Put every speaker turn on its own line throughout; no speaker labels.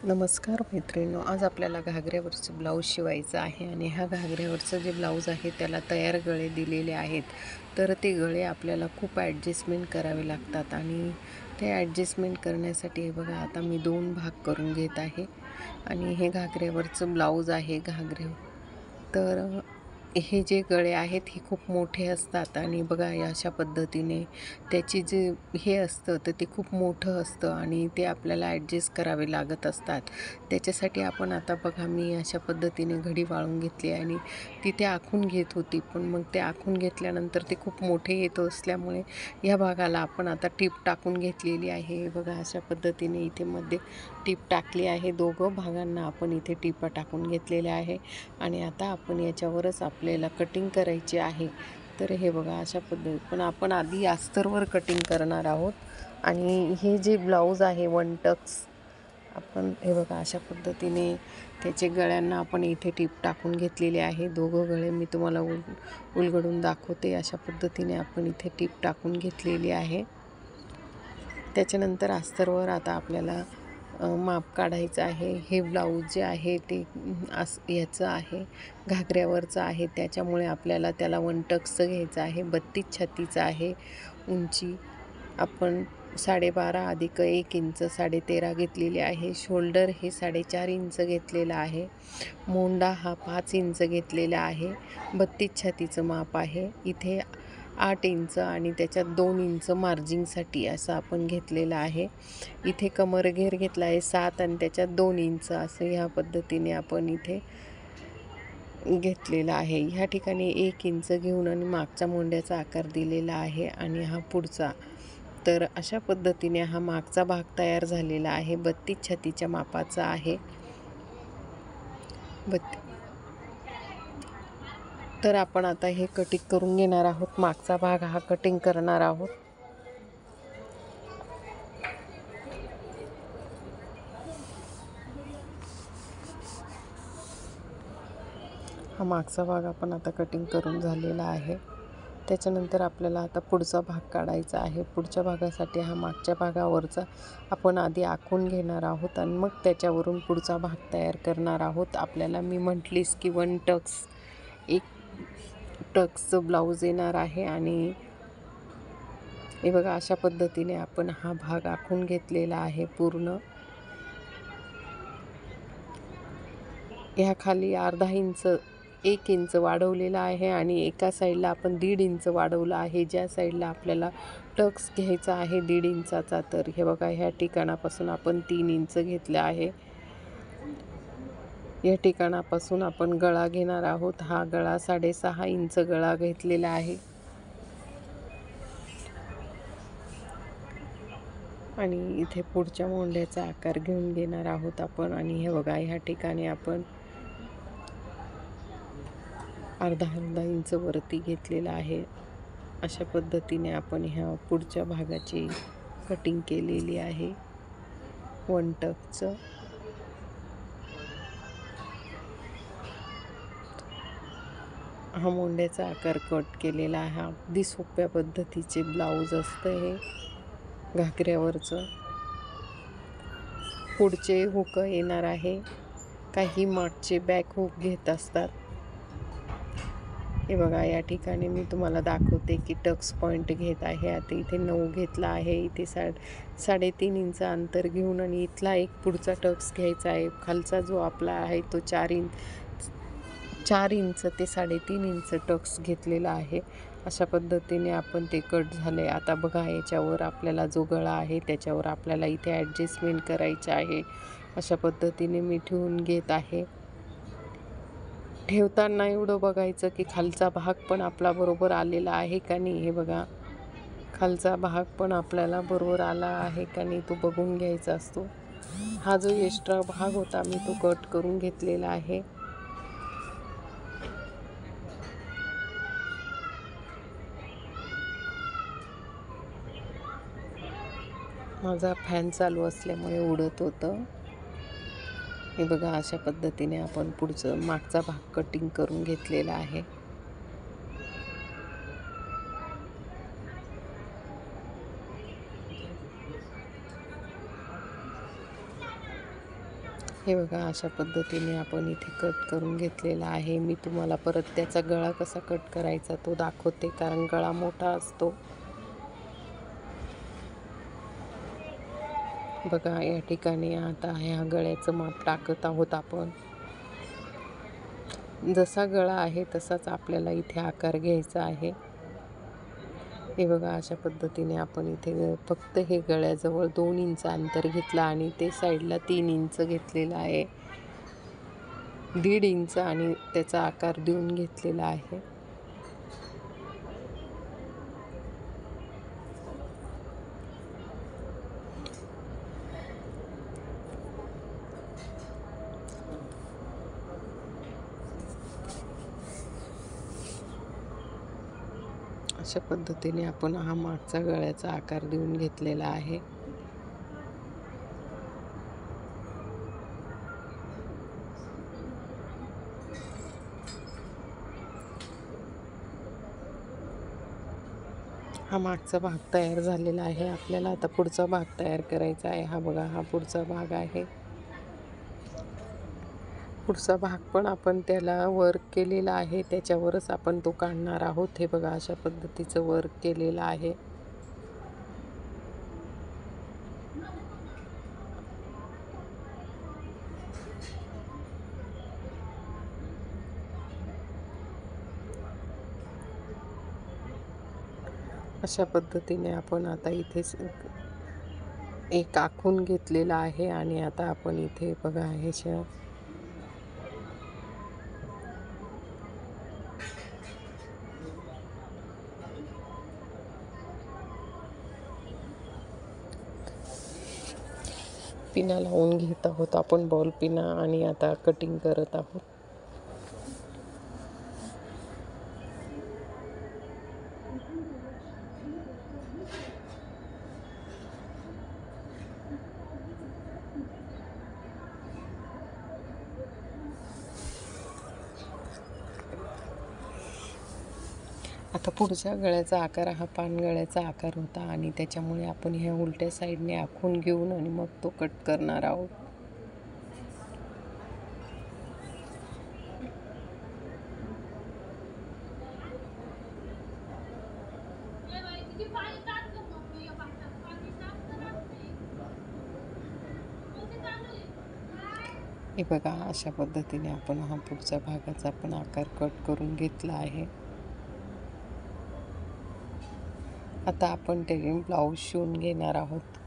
नमस्कार मैत्रिणींनो, आज आपल्याला घागऱ्यावरचं ब्लाऊज शिवायचं आहे आणि ह्या घागऱ्यावरचं जे ब्लाऊज आहे त्याला तयार गळे दिलेले आहेत. तर ते गळे आपल्याला खूप ॲडजस्टमेंट करावे लागतात आणि ते ॲडजस्टमेंट करण्यासाठी हे बघा, आता मी 2 भाग करून घेत आहे आणि हे घागऱ्यावरचं ब्लाऊज आहे तर हे जे गळे आहेत हे खूप मोठे असतात आणि बघा या अशा पद्धतीने त्याची जे हे असतं तर ते खूप मोठं असतं आणि ते आपल्याला ॲडजस्ट करावे लागत असतात. त्याच्यासाठी आपण आता बघा, मी अशा पद्धतीने घडी वाळून घेतली आणि तिथे आखून घेत होती, पण मग ते आखून घेतल्यानंतर ते खूप मोठे येत असल्यामुळे या भागाला आपण आता टीप टाकून घेतलेली आहे. बघा अशा पद्धतीने इथे मध्ये टीप टाकली आहे. दोघं भागांना आपण इथे टिपा टाकून घेतलेल्या आहे आणि आता आपण याच्यावरच आपल्याला कटिंग करायची आहे. तर हे बघा अशा पद्धती, पण आपण आधी अस्तरवर कटिंग करणार आहोत आणि हे जे ब्लाऊज आहे वन टक्स, आपण हे बघा अशा पद्धतीने त्याचे गळ्यांना आपण इथे टीप टाकून घेतलेले आहे. दोघं गळे मी तुम्हाला उलगडून दाखवते. अशा पद्धतीने आपण इथे टीप टाकून घेतलेली आहे. त्याच्यानंतर अस्तरवर आता आपल्याला माप काढायचं आहे. हे ब्लाऊज जे आहे ते याचं आहे, घागऱ्यावरचं आहे, त्याच्यामुळे आपल्याला त्याला वन टक्सचं घ्यायचं आहे. 32 छातीचं आहे उंची. आपण 12.5 अधिक 1 इंच 13.5 घेतलेली आहे. शोल्डर हे 4.5 इंच घेतलेलं आहे. मोंडा हा 5 इंच घेतलेला आहे. 32 छातीचं माप आहे. इथे 8 इंच आणि त्याच्यात 2 इंच मार्जिंगसाठी असं आपण घेतलेलं आहे. इथे कमरघेर घेतला आहे 7 आणि त्याच्यात 2 इंच असं ह्या पद्धतीने आपण इथे घेतलेला आहे. ह्या ठिकाणी 1 इंच घेऊन आणि मागच्या मोंड्याचा आकार दिलेला आहे आणि हा पुढचा. तर अशा पद्धतीने हा मागचा भाग तयार झालेला आहे. 32 छातीच्या मापाचा आहे. तर आपण आता हे कटिंग करून घेणार आहोत. मागचा भाग हा कटिंग करणार आहोत. हा मागचा भाग आपण आता कटिंग करून झालेला आहे. त्याच्यानंतर आपल्याला आता पुढचा भाग काढायचा आहे. पुढच्या भागासाठी हा मागच्या भागावरचा आपण आधी आखून घेणार आहोत आणि मग त्याच्यावरून पुढचा भाग तयार करणार आहोत. आपल्याला मी म्हटलीस की 1 टक्स, 1 टक्सचं ब्लाऊज येणार आहे आणि हे बघा अशा पद्धतीने आपण हा भाग आखून घेतलेला आहे पूर्ण. ह्या खाली अर्धा इंच 1 इंच वाढवलेला आहे आणि एका साईडला आपण 1.5 इंच वाढवलं आहे. ज्या साईडला आपल्याला टक्स घ्यायचा आहे 1.5 इंचाचा, तर हे बघा ह्या ठिकाणापासून आपण 3 इंच घेतलं आहे. या ठिकाणापासून आपण गळा घेणार आहोत. हा गळा 6.5 इंच गळा घेतलेला आहे आणि इथे पुढच्या मोंड्याचा आकार घेऊन घेणार आहोत आपण. आणि हे बघा ह्या ठिकाणी आपण अर्धा इंच वरती घेतलेला आहे. अशा पद्धतीने आपण ह्या पुढच्या भागाची कटिंग केलेली आहे 1 टक्सचं. हा मोंड्याचा आकार कट केलेला आहे. अगदी सोप्या पद्धतीचे ब्लाऊज असतं हे घागऱ्यावरचं. पुढचे हुक येणार आहे. काही मागचे बॅक हुक घेत असतात. हे बघा या ठिकाणी मी तुम्हाला दाखवते की टक्स पॉईंट घेत आहे. आता इथे 9 घेतला आहे. इथे 3.5 इंच अंतर घेऊन आणि इथला एक पुढचा टक्स घ्यायचा आहे. खालचा जो आपला आहे तो 4 इंच ते 3.5 इंच टक्स घेतलेला आहे. अशा पद्धतीने आपण ते कट झाले. आता बघा याच्यावर आपल्याला जो गळा आहे त्याच्यावर आपल्याला इथे ॲडजस्टमेंट करायचं आहे. अशा पद्धतीने मी ठेवून घेत आहे. ठेवताना एवढं बघायचं की खालचा भाग पण आपला बरोबर आलेला आहे का नाही. हे बघा खालचा भाग पण आपल्याला बरोबर आला आहे का नाही तो बघून घ्यायचा असतो. हा जो एक्स्ट्रा भाग होता मी तो कट करून घेतलेला आहे. माझा फॅन चालू असल्यामुळे उडत होतं. हे बघा अशा पद्धतीने आपण पुढचं मागचा भाग कटिंग करून घेतलेला आहे. हे बघा, अशा पद्धतीने आपण इथे कट करून घेतलेला आहे. मी तुम्हाला परत त्याचा गळा कसा कट करायचा तो दाखवते, कारण गळा मोठा असतो. बघा, या ठिकाणी आता ह्या गळ्याचं माप टाकत आहोत आपण. जसा गळा आहे तसाच आपल्याला इथे आकार घ्यायचा आहे. हे बघा, अशा पद्धतीने आपण इथे फक्त हे गळ्याजवळ 2 इंच अंतर घेतलं आणि ते साईडला 3 इंच घेतलेलं आहे. 1.5 इंच आणि त्याचा आकार देऊन घेतलेला आहे. अशा पद्धतीने आपण हा मागचा गळ्याचा आकार देऊन घेतलेला आहे. हा मागचा भाग तयार झालेला आहे. आपल्याला आता पुढचा भाग तयार करायचा आहे. हा बघा, हा पुढचा भाग आहे. पुढचा भाग पण आपण त्याला वर्क केलेला आहे, त्याच्यावरच आपण तो काढणार आहोत. हे बघा, अशा पद्धतीचं वर्क केलेलं आहे. अशा पद्धतीने आपण आता इथे एक आखून घेतलेला आहे आणि आता आपण इथे बघा ह्याच्या पिना लावून घेत आहोत आपण, बॉल पिना, आणि आता कटिंग करत आहोत. आता पुढच्या गळ्याचा आकार हा पानगळ्याचा आकार होता आणि त्याच्यामुळे आपण ह्या उलट्या साईडने आखून घेऊन आणि मग तो कट करणार आहोत. हे बघा, अशा पद्धतीने आपण हा पुढच्या भागाचा पण आकार कट करून घेतला आहे. आता आपण ते ब्लाऊज शिवून घेणार आहोत.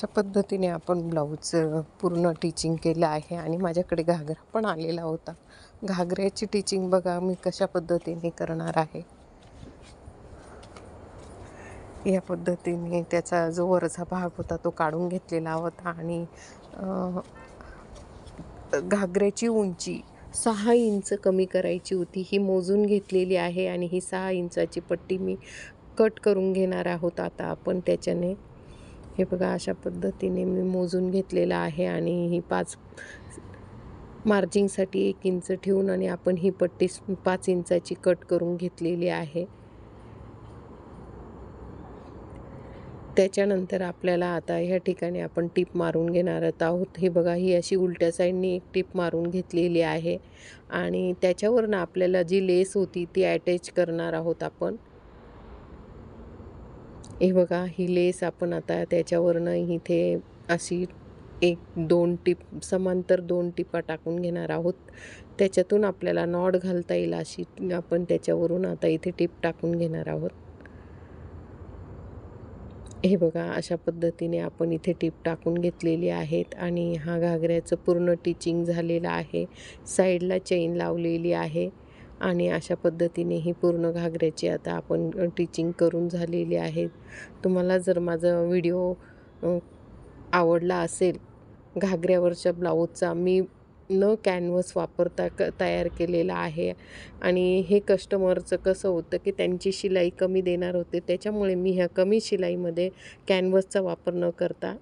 अशा पद्धतीने आपण ब्लाऊज पूर्ण टिचिंग केलं आहे आणि माझ्याकडे घागरा पण आलेला होता. घागऱ्याची टिचिंग बघा मी कशा पद्धतीने करणार आहे. या पद्धतीने त्याचा जो वरचा भाग होता तो काढून घेतलेला होता आणि घागऱ्याची उंची 6 इंच कमी करायची होती. ही मोजून घेतलेली आहे आणि ही 6 इंचाची पट्टी मी कट करून घेणार आहोत आता आपण त्याच्याने. हे बघा अशा पद्धतीने मी मोजून घेतलेलं आहे आणि ही 5 मार्जिंगसाठी 1 इंच ठेवून आणि आपण ही पट्टी 5 इंचाची कट करून घेतलेली आहे. त्याच्यानंतर आपल्याला आता ह्या ठिकाणी आपण टीप मारून घेणार आहोत. हे बघा ही अशी उलट्या साईडने एक टीप मारून घेतलेली आहे आणि त्याच्यावरनं आपल्याला जी लेस होती ती अटॅच करणार आहोत आपण. हे बघा ही लेस आपण आता त्याच्यावरनं इथे अशी 1-2 टीप समांतर 2 टिपा टाकून घेणार आहोत. त्याच्यातून आपल्याला नॉट घालता येईल अशी आपण त्याच्यावरून आता इथे टीप टाकून घेणार आहोत. हे बघा अशा पद्धतीने आपण इथे टीप टाकून घेतलेली आहेत आणि हा घागऱ्याचं पूर्ण टिचिंग झालेलं आहे. साईडला चेन लावलेली आहे आणि अशा पद्धतीने ही पूर्ण घागऱ्याची आता आपण टिचिंग करून झालेली आहे. तुम्हाला जर माझा व्हिडिओ आवडला असेल घागऱ्यावरच्या ब्लाऊजचा, मी न कॅनव्हस वापरता तयार केलेला आहे आणि हे कस्टमरचं कसं होतं की त्यांची शिलाई कमी देणार होते, त्याच्यामुळे मी ह्या कमी शिलाईमध्ये कॅनव्हसचा वापर न करता